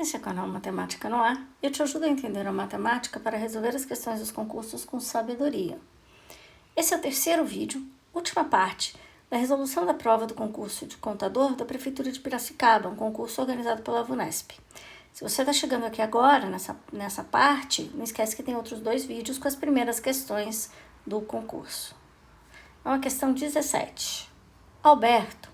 Esse é o canal Matemática no Ar. Eu te ajudo a entender a matemática para resolver as questões dos concursos com sabedoria. Esse é o terceiro vídeo, última parte, da resolução da prova do concurso de contador da Prefeitura de Piracicaba, um concurso organizado pela VUNESP. Se você está chegando aqui agora, nessa parte, não esquece que tem outros dois vídeos com as primeiras questões do concurso. Então, a questão 17. Alberto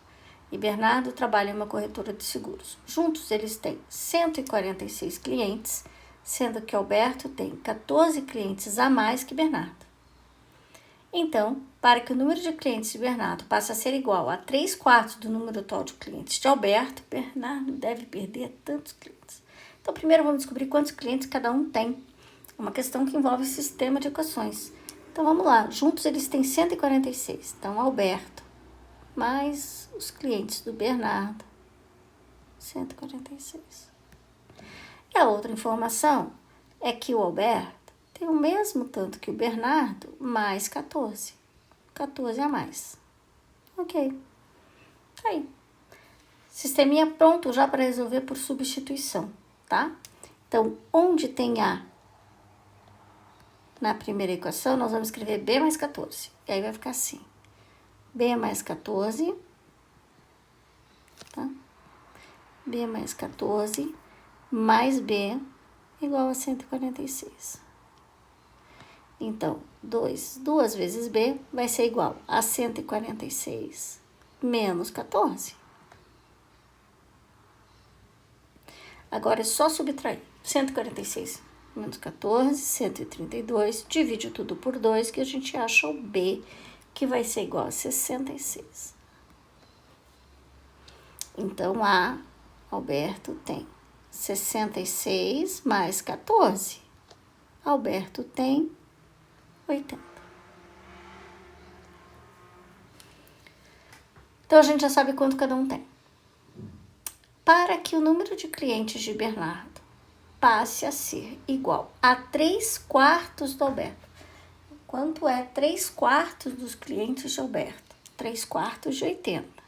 e Bernardo trabalham em uma corretora de seguros. Juntos, eles têm 146 clientes, sendo que Alberto tem 14 clientes a mais que Bernardo. Então, para que o número de clientes de Bernardo passe a ser igual a 3/4 do número total de clientes de Alberto, Bernardo deve perder tantos clientes. Então, primeiro vamos descobrir quantos clientes cada um tem. É uma questão que envolve sistema de equações. Então, vamos lá. Juntos, eles têm 146. Então, Alberto mais os clientes do Bernardo, 146. E a outra informação é que o Alberto tem o mesmo tanto que o Bernardo, mais 14. 14 a mais. Ok. Tá aí. Sisteminha pronto já para resolver por substituição, tá? Então, onde tem A na primeira equação, nós vamos escrever B mais 14. E aí vai ficar assim. B mais 14, tá? B mais 14 mais B igual a 146. Então, 2 vezes B vai ser igual a 146 menos 14. Agora é só subtrair. 146 menos 14, 132. Divide tudo por 2 que a gente acha o B, que vai ser igual a 66. Então, Alberto tem 66 mais 14. Alberto tem 80. Então, a gente já sabe quanto cada um tem. Para que o número de clientes de Bernardo passe a ser igual a 3/4 do Alberto. Quanto é 3/4 dos clientes de Alberto? 3/4 de 80.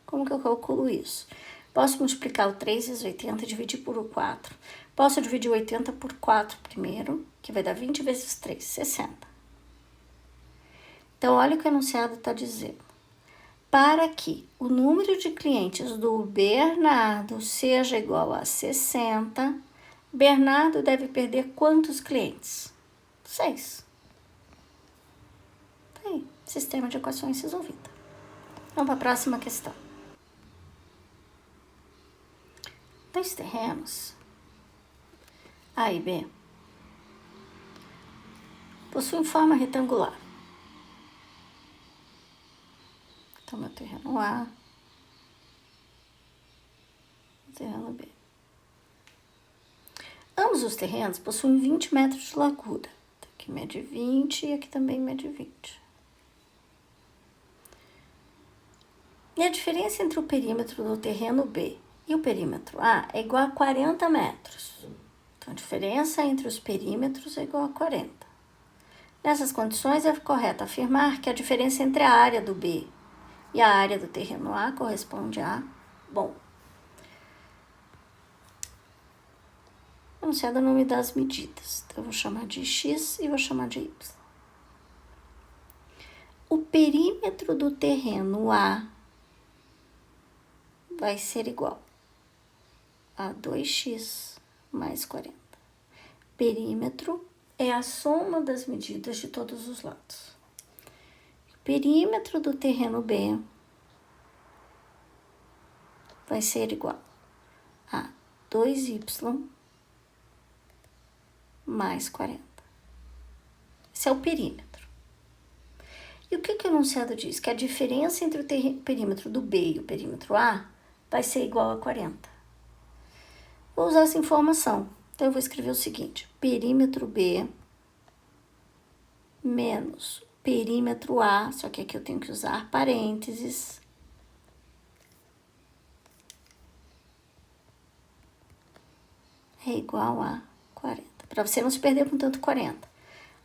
Como que eu calculo isso? Posso multiplicar o 3 vezes 80 e dividir por 4. Posso dividir 80 por 4 primeiro, que vai dar 20 vezes 3, 60. Então, olha o que o enunciado está dizendo. Para que o número de clientes do Bernardo seja igual a 60, Bernardo deve perder quantos clientes? 6. Tá aí, sistema de equações resolvido. Vamos para a próxima questão. Dois terrenos, A e B, possuem forma retangular. Então, meu terreno A, terreno B. Ambos os terrenos possuem 20 metros de largura. Aqui mede 20 e aqui também mede 20. E a diferença entre o perímetro do terreno B e o perímetro A é igual a 40 metros. Então, a diferença entre os perímetros é igual a 40. Nessas condições, é correto afirmar que a diferença entre a área do B e a área do terreno A corresponde a, bom, enunciado o nome das medidas. Então, eu vou chamar de X e vou chamar de Y. O perímetro do terreno A vai ser igual a 2x mais 40. Perímetro é a soma das medidas de todos os lados. O perímetro do terreno B vai ser igual a 2y mais 40. Esse é o perímetro. E o que o enunciado diz? Que a diferença entre o perímetro do B e o perímetro A vai ser igual a 40. Vou usar essa informação. Então, eu vou escrever o seguinte. Perímetro B menos perímetro A, só que aqui eu tenho que usar parênteses, é igual a 40. Para você não se perder com tanto 40.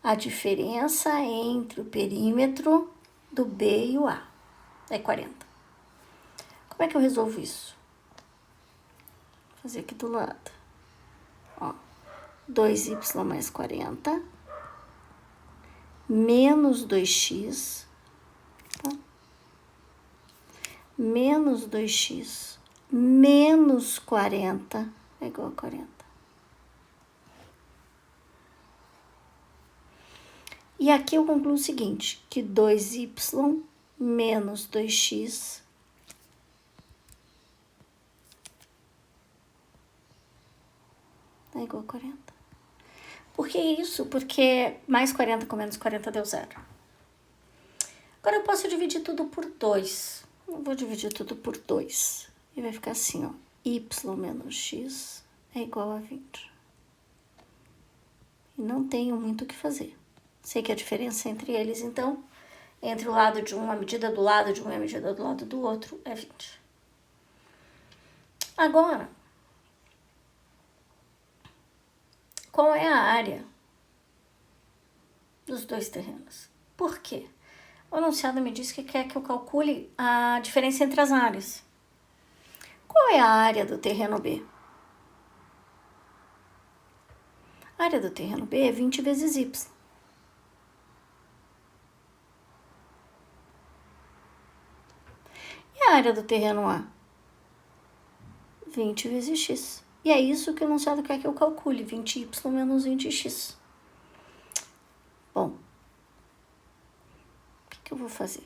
A diferença entre o perímetro do B e o A é 40. Como é que eu resolvo isso? fazer aqui do lado. Ó, 2y mais 40 menos 2x, tá? Menos 2x menos 40 é igual a 40. E aqui eu concluo o seguinte, que 2y menos 2x é igual a 40. Por que isso? Porque mais 40 com menos 40 deu zero. Agora eu posso dividir tudo por 2. Eu vou dividir tudo por 2. E vai ficar assim, ó. Y menos x é igual a 20. E não tenho muito o que fazer. Sei que a diferença entre eles, então, entre o lado de um, a medida do lado de um e a medida do lado do outro é 20. Agora, qual é a área dos dois terrenos? Por quê? O enunciado me diz que quer que eu calcule a diferença entre as áreas. Qual é a área do terreno B? A área do terreno B é 20 vezes y. E a área do terreno A? 20 vezes x. E é isso que o enunciado quer que eu calcule, 20y menos 20x. Bom, o que eu vou fazer?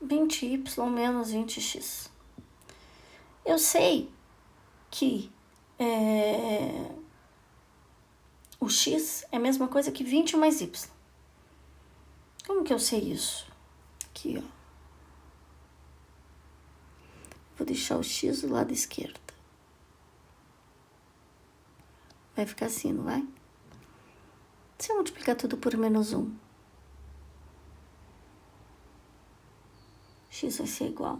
20y menos 20x. Eu sei que o x é a mesma coisa que 20 mais y. Como que eu sei isso? Aqui, ó. Vou deixar o x do lado esquerdo. Vai ficar assim, não vai? Se eu multiplicar tudo por menos 1, x vai ser igual.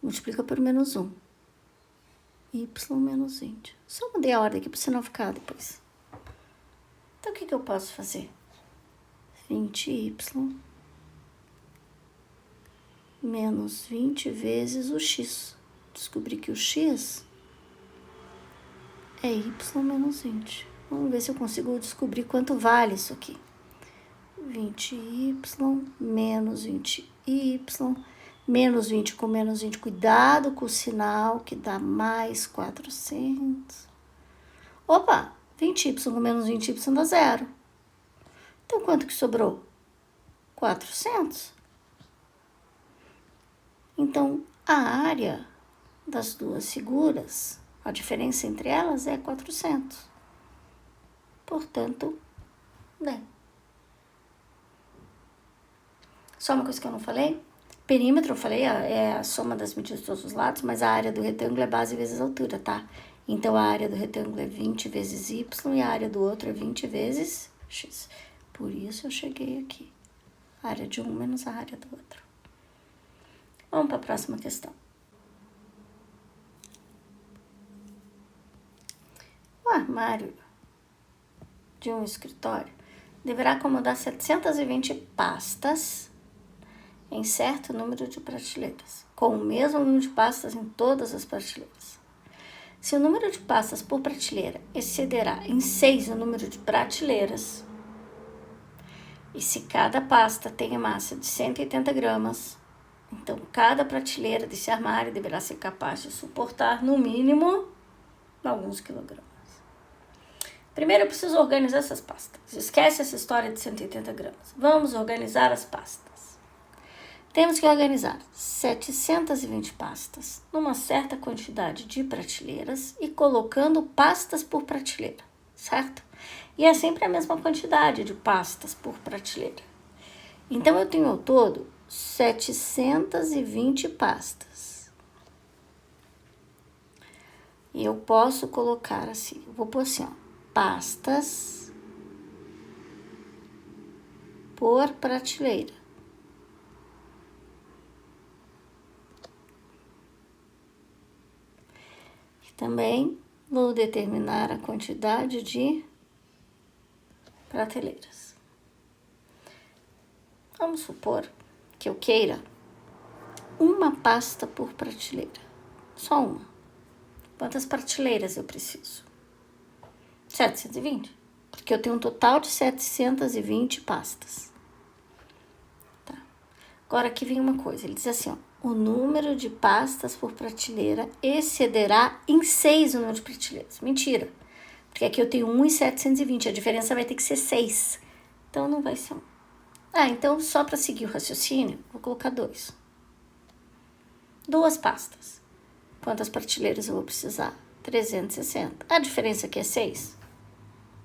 Multiplica por menos 1. Y menos 20. Só mudei a ordem aqui para você não ficar depois. Então, o que eu posso fazer? 20y menos 20 vezes o x. Descobri que o x é y menos 20. Vamos ver se eu consigo descobrir quanto vale isso aqui. 20y menos 20y, menos 20 com menos 20. Cuidado com o sinal, que dá mais 400. Opa, 20y com menos 20y dá zero. Então, quanto que sobrou? 400. Então, a área das duas figuras, a diferença entre elas é 400. Portanto, né? Só uma coisa que eu não falei. Perímetro, eu falei, é a soma das medidas de todos os lados, mas a área do retângulo é base vezes altura, tá? Então, a área do retângulo é 20 vezes y e a área do outro é 20 vezes x. Por isso, eu cheguei aqui. A área de um menos a área do outro. Vamos para a próxima questão. O armário de um escritório deverá acomodar 720 pastas em certo número de prateleiras, com o mesmo número de pastas em todas as prateleiras. Se o número de pastas por prateleira excederá em 6 o número de prateleiras, e se cada pasta tem a massa de 180 gramas, então cada prateleira desse armário deverá ser capaz de suportar, no mínimo, alguns quilogramas. Primeiro eu preciso organizar essas pastas. Esquece essa história de 180 gramas. Vamos organizar as pastas. Temos que organizar 720 pastas numa certa quantidade de prateleiras e colocando pastas por prateleira, certo? E é sempre a mesma quantidade de pastas por prateleira. Então, eu tenho ao todo 720 pastas. E eu posso colocar assim, eu vou pôr assim, ó, pastas por prateleira. Também vou determinar a quantidade de prateleiras. Vamos supor que eu queira uma pasta por prateleira. Só uma. Quantas prateleiras eu preciso? 720. Porque eu tenho um total de 720 pastas. Tá. Agora aqui vem uma coisa. Ele diz assim, ó. O número de pastas por prateleira excederá em 6 o número de prateleiras. Mentira. Porque aqui eu tenho 1 e 720. A diferença vai ter que ser 6. Então, não vai ser 1. Então, só para seguir o raciocínio, vou colocar 2. 2 pastas. Quantas prateleiras eu vou precisar? 360. A diferença aqui é 6?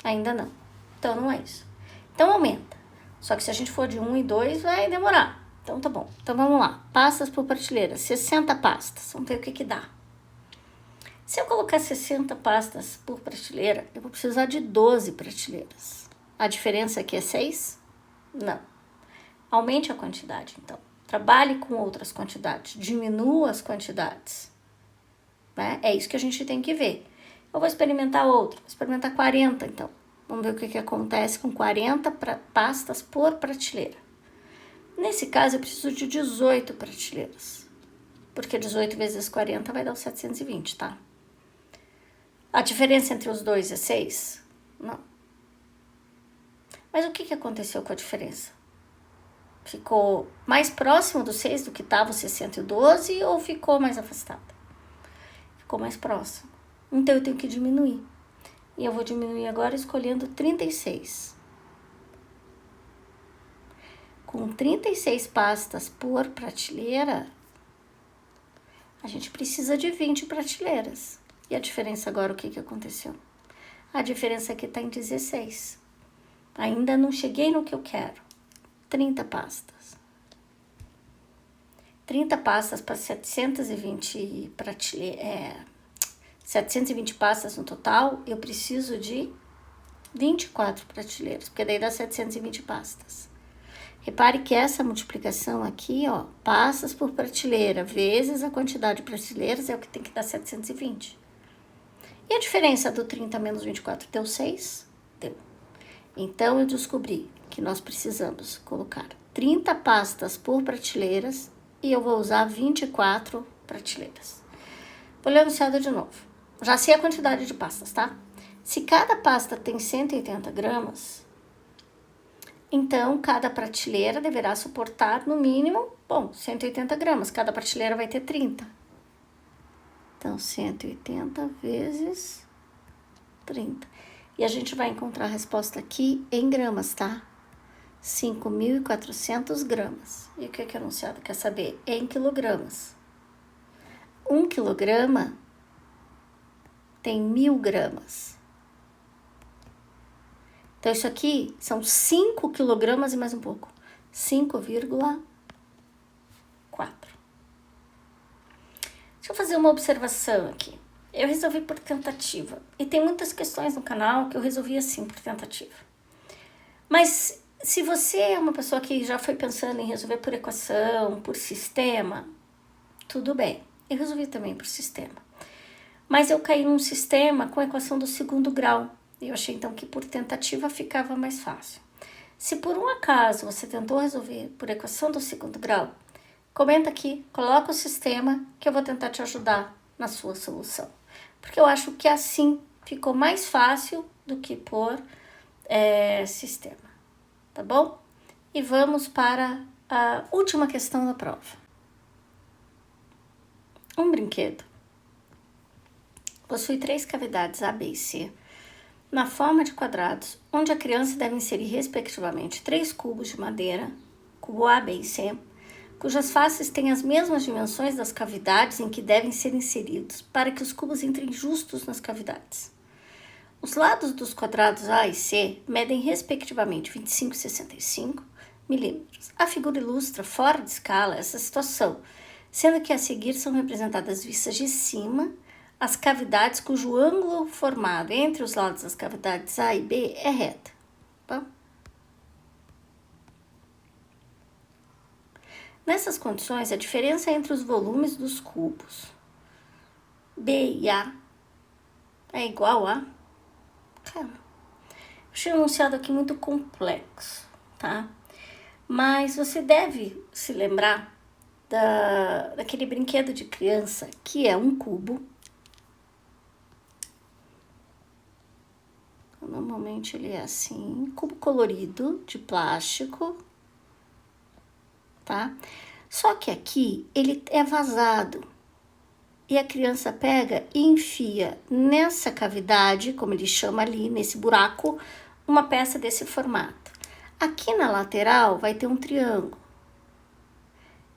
Ainda não. Então, não é isso. Então, aumenta. Só que se a gente for de 1 e 2, vai demorar. Então, tá bom. Então, vamos lá. Pastas por prateleira. 60 pastas. Vamos ver o que dá. Se eu colocar 60 pastas por prateleira, eu vou precisar de 12 prateleiras. A diferença aqui é 6? Não. Aumente a quantidade, então. Trabalhe com outras quantidades. Diminua as quantidades. Né? É isso que a gente tem que ver. Eu vou experimentar outra. Vou experimentar 40, então. Vamos ver o que acontece com 40 pastas por prateleira. Nesse caso, eu preciso de 18 prateleiras. Porque 18 vezes 40 vai dar os 720, tá? A diferença entre os dois é 6? Não. Mas o que aconteceu com a diferença? Ficou mais próximo do 6 do que estava o 612 ou ficou mais afastado? Ficou mais próximo. Então, eu tenho que diminuir. E eu vou diminuir agora escolhendo 36. Com 36 pastas por prateleira, a gente precisa de 20 prateleiras. E a diferença agora, o que aconteceu? A diferença aqui está em 16. Ainda não cheguei no que eu quero. 30 pastas. 30 pastas para 720 prateleiras. 720 pastas no total, eu preciso de 24 prateleiras, porque daí dá 720 pastas. Repare que essa multiplicação aqui, ó, pastas por prateleira vezes a quantidade de prateleiras é o que tem que dar 720. E a diferença do 30 menos 24 deu 6? Deu. Então, eu descobri que nós precisamos colocar 30 pastas por prateleiras e eu vou usar 24 prateleiras. Vou ler o enunciado de novo. Já sei a quantidade de pastas, tá? Se cada pasta tem 180 gramas, então cada prateleira deverá suportar no mínimo, 180 gramas. Cada prateleira vai ter 30. Então, 180 vezes 30. E a gente vai encontrar a resposta aqui em gramas, tá? 5.400 gramas. E o que o enunciado quer saber? Em quilogramas. 1 quilograma tem 1.000 gramas. Então, isso aqui são 5 quilogramas e mais um pouco. 5,4. Deixa eu fazer uma observação aqui. Eu resolvi por tentativa. E tem muitas questões no canal que eu resolvi assim, por tentativa. Mas se você é uma pessoa que já foi pensando em resolver por equação, por sistema, tudo bem. Eu resolvi também por sistema. Mas eu caí num sistema com a equação do segundo grau. Eu achei então que por tentativa ficava mais fácil. Se por um acaso você tentou resolver por equação do segundo grau, comenta aqui, coloca o sistema que eu vou tentar te ajudar na sua solução. Porque eu acho que assim ficou mais fácil do que por sistema. Tá bom? E vamos para a última questão da prova. Um brinquedo possui 3 cavidades A, B e C na forma de quadrados, onde a criança deve inserir respectivamente 3 cubos de madeira, cubo A, B e C, cujas faces têm as mesmas dimensões das cavidades em que devem ser inseridos, para que os cubos entrem justos nas cavidades. Os lados dos quadrados A e C medem respectivamente 25 e 65 milímetros. A figura ilustra, fora de escala, essa situação, sendo que a seguir são representadas vistas de cima as cavidades cujo ângulo formado entre os lados das cavidades A e B é reta. Bom? Nessas condições, a diferença entre os volumes dos cubos B e A é igual a... Calma. Achei o enunciado aqui muito complexo, tá? Mas você deve se lembrar daquele brinquedo de criança que é um cubo. Normalmente ele é assim, cubo colorido de plástico, tá? Só que aqui ele é vazado e a criança pega e enfia nessa cavidade, como ele chama ali, nesse buraco, uma peça desse formato. Aqui na lateral vai ter um triângulo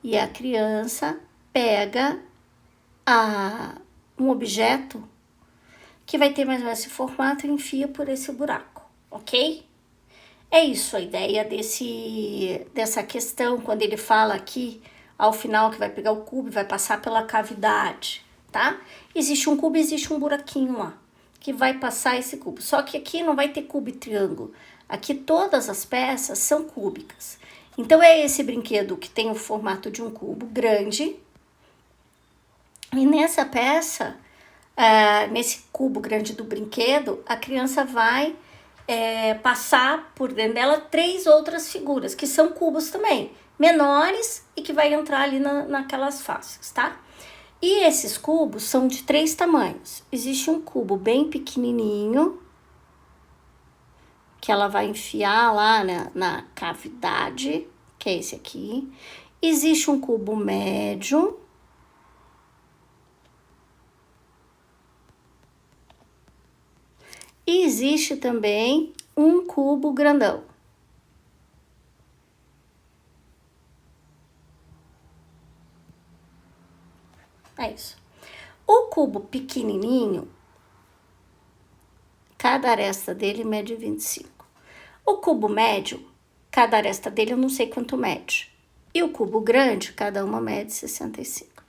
e a criança pega um objeto que vai ter mais ou menos esse formato e enfia por esse buraco, ok? É isso a ideia dessa questão, quando ele fala aqui, ao final, que vai pegar o cubo e vai passar pela cavidade, tá? Existe um cubo, existe um buraquinho lá, que vai passar esse cubo. Só que aqui não vai ter cubo e triângulo. Aqui todas as peças são cúbicas. Então, é esse brinquedo que tem o formato de um cubo grande. E nessa peça, nesse cubo grande do brinquedo, a criança vai passar por dentro dela 3 outras figuras, que são cubos também, menores e que vai entrar ali naquelas faces, tá? E esses cubos são de 3 tamanhos. Existe um cubo bem pequenininho, que ela vai enfiar lá na cavidade, que é esse aqui. Existe um cubo médio. E existe também um cubo grandão. É isso. O cubo pequenininho, cada aresta dele mede 25. O cubo médio, cada aresta dele eu não sei quanto mede. E o cubo grande, cada uma mede 65.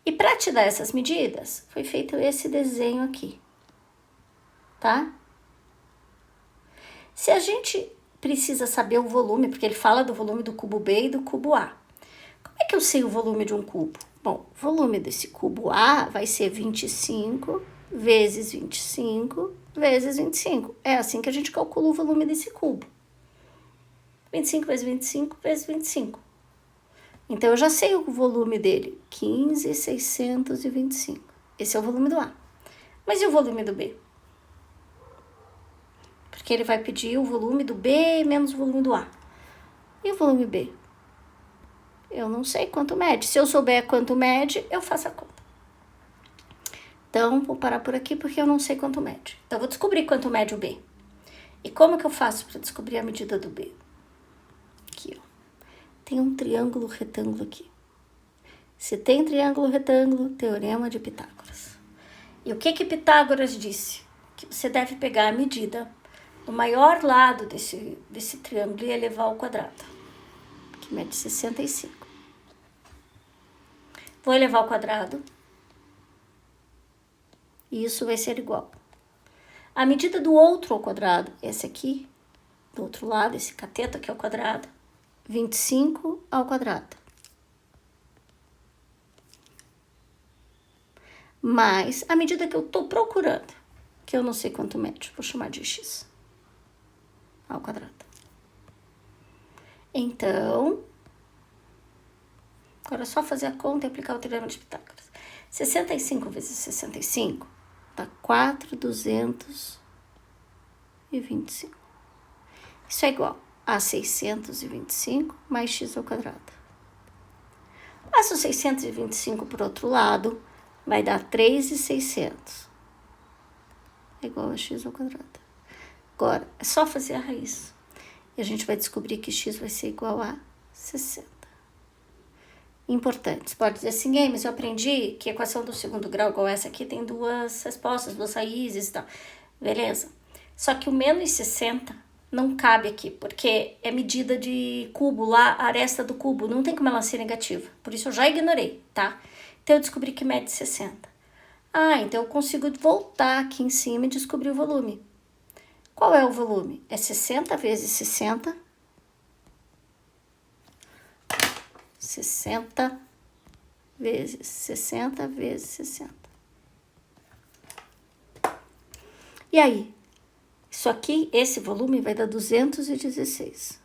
E para te dar essas medidas, foi feito esse desenho aqui, tá? Se a gente precisa saber o volume, porque ele fala do volume do cubo B e do cubo A. Como é que eu sei o volume de um cubo? Bom, o volume desse cubo A vai ser 25 vezes 25 vezes 25. É assim que a gente calcula o volume desse cubo. 25 vezes 25 vezes 25. Então, eu já sei o volume dele, 15.625. Esse é o volume do A. Mas e o volume do B? Porque ele vai pedir o volume do B menos o volume do A. E o volume B? Eu não sei quanto mede. Se eu souber quanto mede, eu faço a conta. Então, vou parar por aqui porque eu não sei quanto mede. Então, vou descobrir quanto mede o B. E como que eu faço para descobrir a medida do B? Aqui, ó. Tem um triângulo retângulo aqui. Se tem triângulo retângulo, teorema de Pitágoras. E o que Pitágoras disse? Que você deve pegar a medida do maior lado desse triângulo e elevar ao quadrado, que mede 65. Vou elevar ao quadrado. E isso vai ser igual. A medida do outro ao quadrado, esse aqui, do outro lado, esse cateto aqui ao quadrado, 25 ao quadrado. Mais a medida que eu tô procurando, que eu não sei quanto mede, vou chamar de x ao quadrado. Então, agora é só fazer a conta e aplicar o teorema de Pitágoras. 65 vezes 65 dá 4.225. Isso é igual a 625 mais x ao quadrado. Passo 625 para o outro lado, vai dar 3.600. É igual a x ao quadrado. Agora, é só fazer a raiz. E a gente vai descobrir que x vai ser igual a 60. Importante. Você pode dizer assim, mas eu aprendi que a equação do segundo grau igual a essa aqui tem 2 respostas, 2 raízes e tal. Beleza. Só que o menos 60 não cabe aqui, porque é medida de cubo lá, a aresta do cubo. Não tem como ela ser negativa. Por isso eu já ignorei, tá? Então eu descobri que mede 60. Então eu consigo voltar aqui em cima e descobrir o volume. Qual é o volume? É 60 vezes 60. 60 vezes 60 vezes 60. E aí? Isso aqui, esse volume vai dar 216.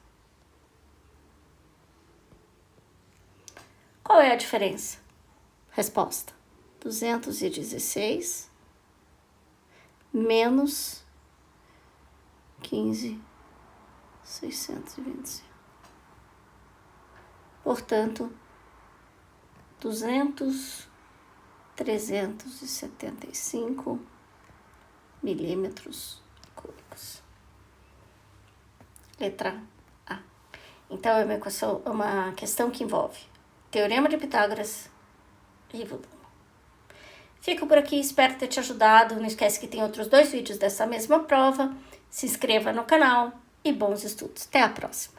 Qual é a diferença? Resposta: 216 menos 15.625. Portanto, 375 milímetros cúbicos. Letra A. Então, é uma questão que envolve Teorema de Pitágoras e volume. Fico por aqui, espero ter te ajudado. Não esquece que tem outros 2 vídeos dessa mesma prova. Se inscreva no canal e bons estudos. Até a próxima!